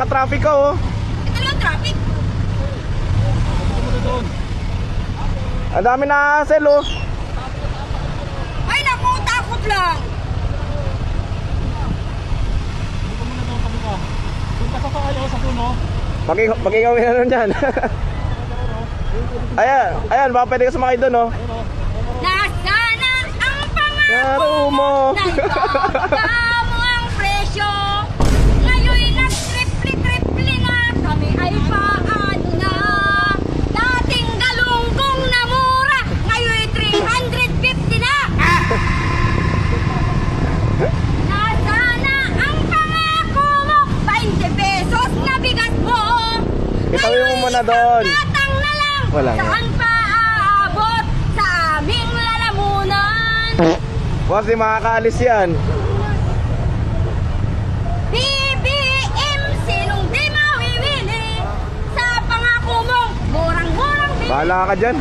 traffic ka oh. Ito lang traffic. Ang dami na hassle oh. Ay naku, takot lang. Pag-igawin na nun dyan. Ayan, baka pwede ka sumakay doon oh. Nasana ang pangako Yaro mo. mo na ibababa mo ang presyo. Ngayon'y nag-triple na kami ay paano na. Dating galunggong na mura, ngayon'y 350 na. Nasana ang pangako mo, 20 pesos na bigas mo. Itawin mo muna doon. Tatang na lang. Wala nga. Saan pa aabot sa aming lalamunan? Boss, di makakaalis yan. BBM, sinong di mawiwili sa pangako mong murang-murang Bahala ka dyan.